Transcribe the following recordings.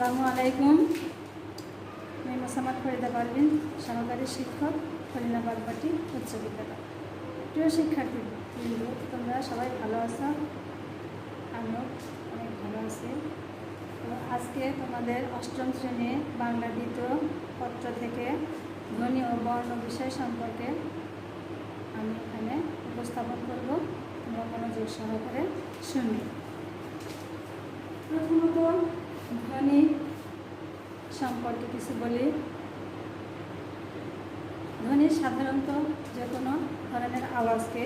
আসসালামু আলাইকুম। আমি মোসাম্মদ ফরিদা পারভিন, সহকারী শিক্ষক, ফরিদা বাগবাটি উচ্চ বিদ্যালয়। প্রিয় শিক্ষার্থী বৃন্দ, তোমরা সবাই ভালো আছো? আমিও অনেক ভালো আছি। তো আজকে তোমাদের অষ্টম শ্রেণী বাংলা দ্বিতীয় পত্র থেকে ধ্বনি ও বর্ণ বিষয় সম্পর্কে আমি এখানে উপস্থাপন করব। তোমরা মনোযোগ সহকারে শুনবে। প্রথমত ধ্বনি সম্পর্কে কিছু বলি। ধ্বনি সাধারণত যে কোনো ধরনের আওয়াজকে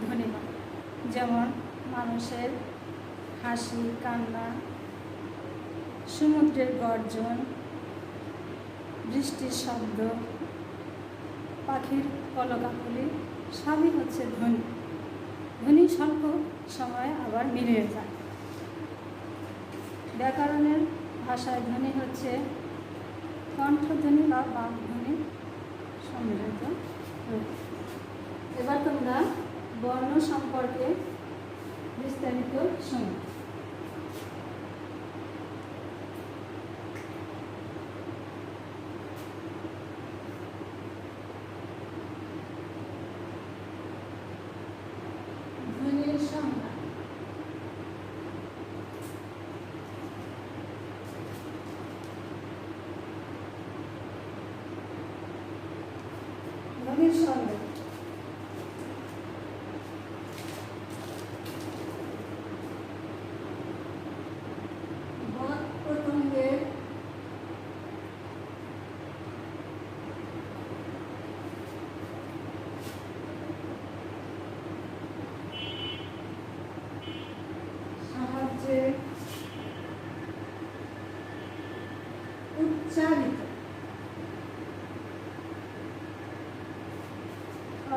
ধ্বনি বলে, যেমন মানুষের হাসি, কান্না, সমুদ্রের গর্জন, বৃষ্টির শব্দ, পাখির কলকাকলি সবই হচ্ছে ধ্বনি। ধ্বনি স্বল্প সময়ে আবার মিলিয়ে যায়। ব্যাকরণের ভাষায় ধ্বনি হচ্ছে কণ্ঠধ্বনি বা বাকধ্বনি সম্মিলিত রূপ। এবার তোমরা বর্ণ সম্পর্কে বিস্তারিত শোনো। ধ্বনির সংজ্ঞা। ধ্বনির সংজ্ঞা প্রত্যঙ্গের সাহায্যে উচ্চারিত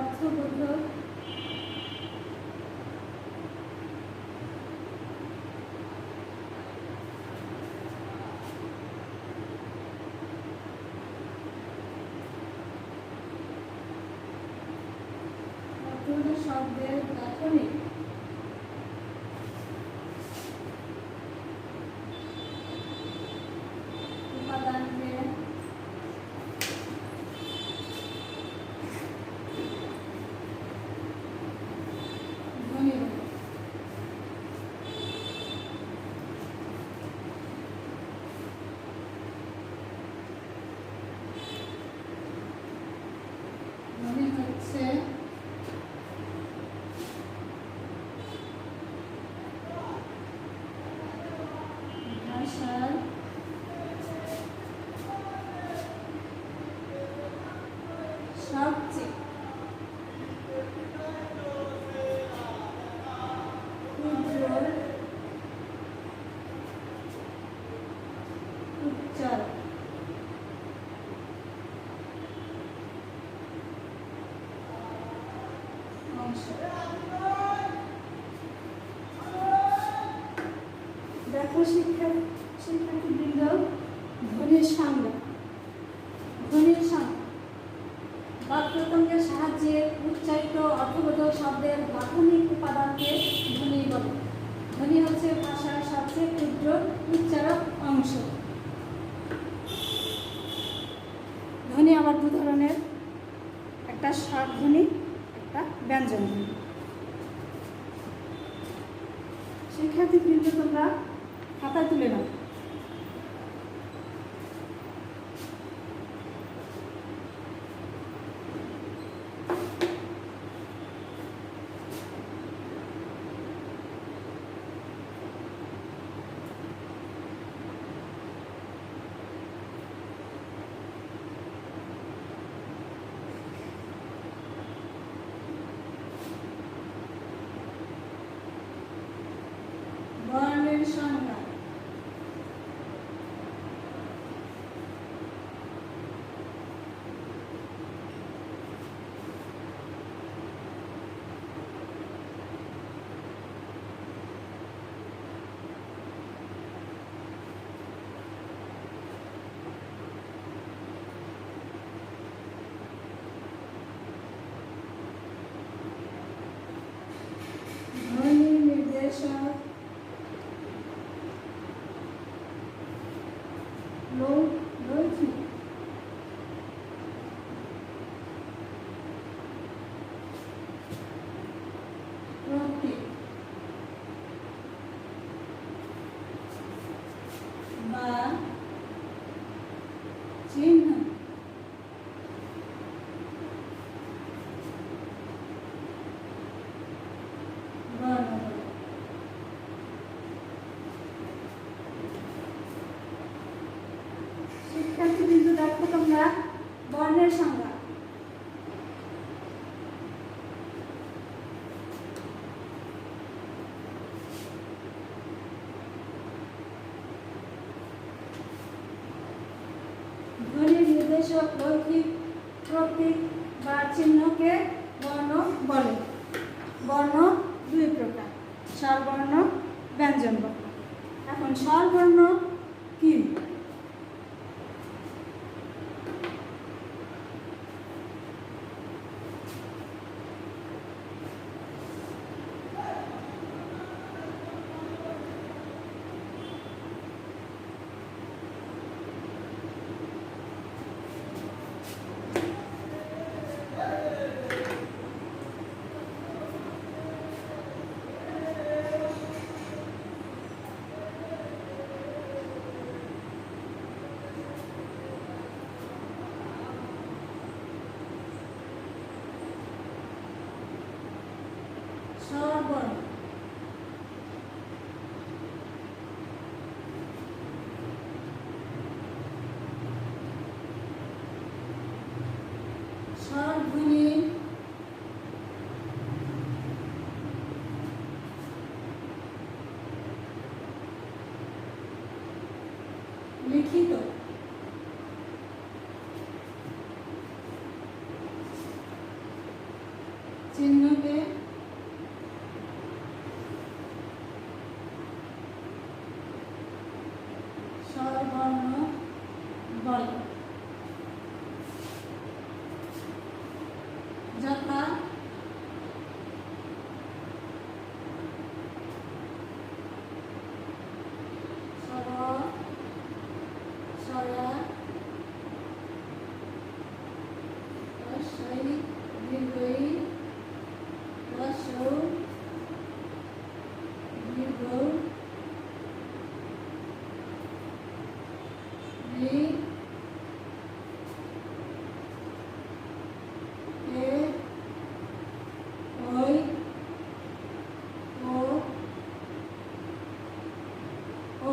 অর্থবোধক শব্দের গাঠনিক উপাদানকে ধ্বনি বলে। ধ্বনি হচ্ছে ভাষার সবচেয়ে ক্ষুদ্র উচ্চারণ। অংশ। দেখো শিক্ষার্থীবৃন্দ, ধ্বনির সংজ্ঞা। ধ্বনির সংজ্ঞা বাক্যতন্ত্রের সাহায্যে উচ্চারিত অর্থবোধক শব্দের গাঠনিক উপাদানকে ধ্বনি বলে। ধ্বনি হচ্ছে ভাষার সবচেয়ে ক্ষুদ্র উচ্চারক অংশ। ধ্বনি আবার দু ধরনের, একটা স্বরধ্বনি, একটা ব্যঞ্জন ধ্বনি। শিক্ষার্থীবৃন্দ, তোমরা খাতায় তুলে নাও। বর্ণের সংজ্ঞা। ধ্বনি নির্দেশক দেখো তোমরা বর্ণের সংজ্ঞা। ধ্বনির নির্দেশক রৈখিক প্রতীক বা চিহ্নকে বর্ণ বলে। বর্ণ দুই প্রকার, স্বরবর্ণ, ব্যঞ্জনবর্ণ। এখন স্বরবর্ণ কি? স্বরবর্ণ স্বরধ্বনি লিখিত চিহ্নকে স্বরবর্ণ বলে। যথা স্বর, স্বরা, হ্রস্বই, দীর্ঘই, হ্রস্ব, দীর্ঘ, রি, এ, ওই, ও, ও।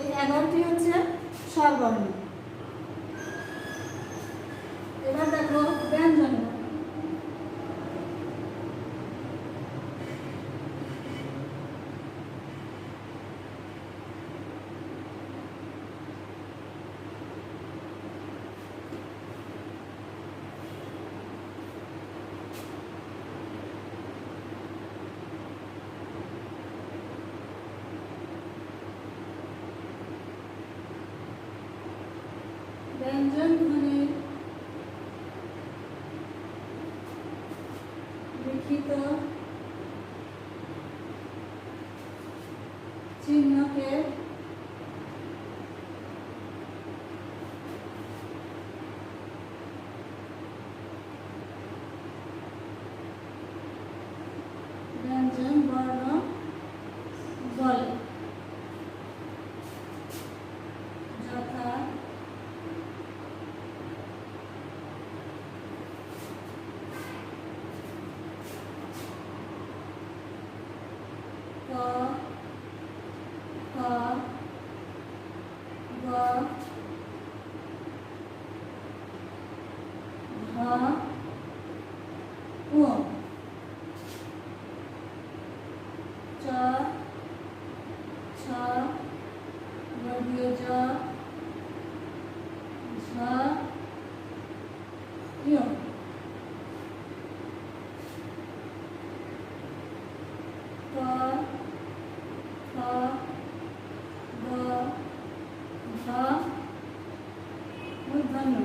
এই 11টি হচ্ছে স্বরবর্ণ। এবার দেখো ব্যঞ্জনবর্ণ। ব্যঞ্জন ধ্বনির লিখিত চিহ্নকে ব্যঞ্জন বর্ণ বলে। যথা ক, খ, গ, ঘ, ঙ, চ, ছ, বর্গীয় জ, ঝ, ঞ। ক, খ, গ, ঘ, মূর্ধন্য।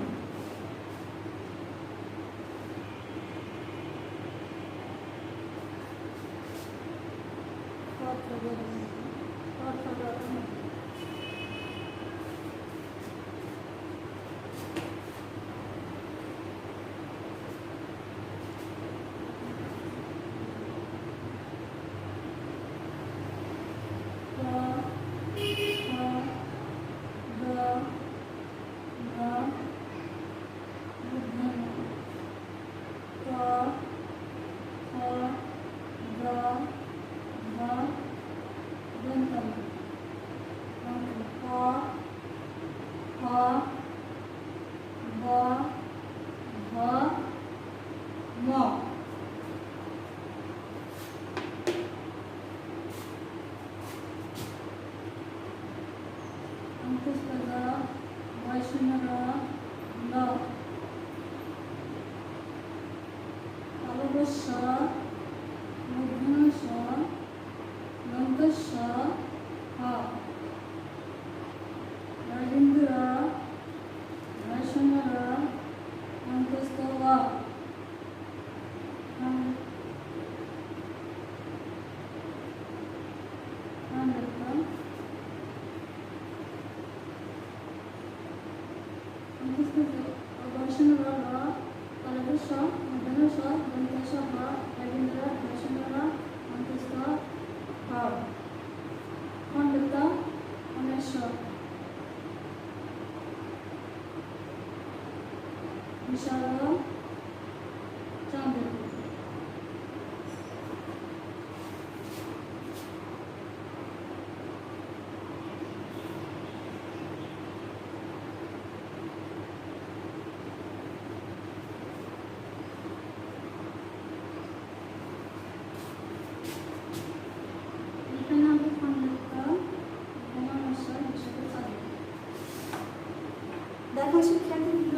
দেখো শিক্ষার্থীবৃন্দ,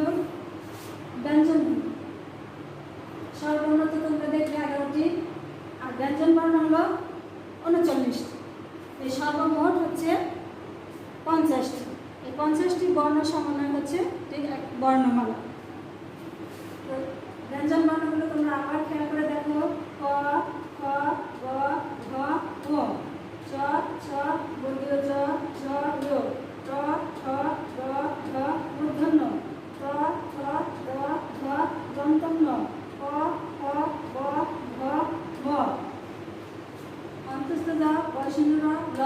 ব্যঞ্জন স্বরবর্ণ তো তোমরা দেখবে 11টি, আর ব্যঞ্জন বর্ণ হলো 39টি। এই সর্বমোট হচ্ছে 50টি। এই 50টি বর্ণ সমন্বয় হচ্ছে ঠিক এক বর্ণমালা। তো ব্যঞ্জন বর্ণগুলো তোমরা আবার খেয়াল করে দেখো। ক, খ, গ, ঘ, ঙ, চ, ছ, বর্গীয় জ, ঝ, ঞ, ট, ঠ, ড, ঢ, মূর্ধন্য, ত, থ, দ, ধ, দন্তন্য, প, ফ, ব, ভ, ম, অন্তস্থ দ, বয়শূন্য র, ল,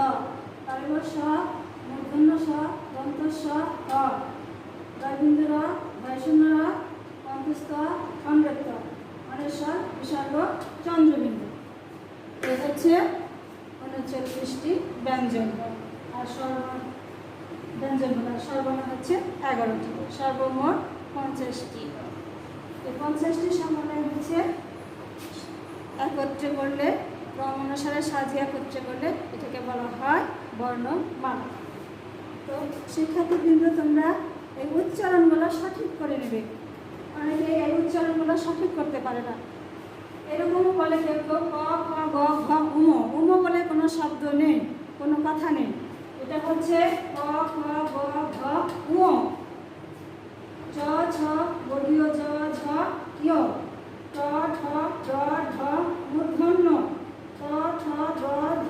তালব্য স, মূর্ধন্য স, দন্ত স, হ, দয়বিন্দু র, বয়শূন্য র, অন্তস্থ খণ্ডত্ব, অনেশ্বর বিসর্গ চন্দ্রবিন্দু। এই হচ্ছে 39টি ব্যঞ্জন আর সর্বর্ণ হচ্ছে 11টি, সর্বমোট 50টি। এই 50টি সমন্বয় হচ্ছে একত্রে করলে, ক্রম অনুসারে সাজিয়ে একত্রে করলে এটাকে বলা হয় বর্ণমালা। তো শিক্ষার্থীবৃন্দ, তোমরা এই উচ্চারণগুলো সঠিক করে নেবে। অনেকে এই উচ্চারণগুলো সঠিক করতে পারে না। এরকম বলে কেউ কেউ ক, খ, গ, ঘ, উম। উম বলে কোনো শব্দ নেই, কোনো কথা নেই। এটা হচ্ছে ক, খ, গ, ঘ, উম। চ, ছ, বর্গীয় জ, ঝ, ঞ, ট, ঠ, ড, ঢ, মূর্ধন্য, ত, থ, দ, ধ,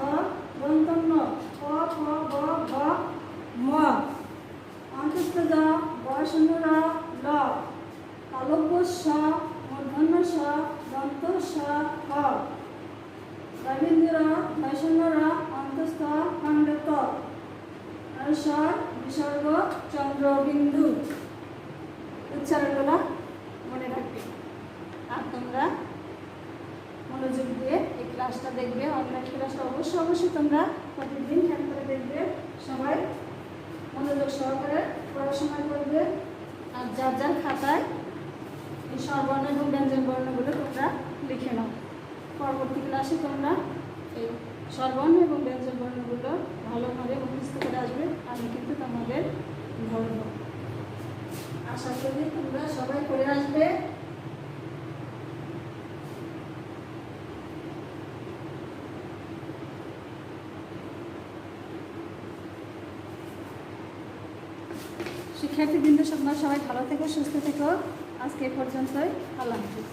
দন্তন্য, প, ফ, ব, ভ, ম, অন্তস্থ দ, বয়শূন্য র, ল, তালব্য স, মূর্ধন্য স, দন্ত স, হ, দয়বিন্দু র, বয়শূন্য র, অন্তস্থ খণ্ডত্ব, অনেশ্বর বিসর্গ চন্দ্রবিন্দু। উচ্চারণগুলো মনে রাখবে। আর তোমরা মনোযোগ দিয়ে এই ক্লাসটা দেখবে। অনলাইন ক্লাসটা অবশ্যই তোমরা প্রতিদিন খেয়াল করে দেখবে। সবাই মনোযোগ সহকারে পড়াশোনা করবে। আর যার যার খাতায় এই স্বরবর্ণ এবং ব্যঞ্জন বর্ণগুলো তোমরা লিখে নাও। পরবর্তী ক্লাসে তোমরা এই স্বরবর্ণ এবং ব্যঞ্জন বর্ণগুলো ভালোভাবে মুখস্থ করে আসবে। আমি কিন্তু তোমাদের ধরব। আশা করি তোমরা সবাই করে আসবে। শিক্ষার্থীবৃন্দ, সবাই ভালো থেকো, সুস্থ থেকো। আজকে এ পর্যন্তই। আল্লাহ হাফিজ।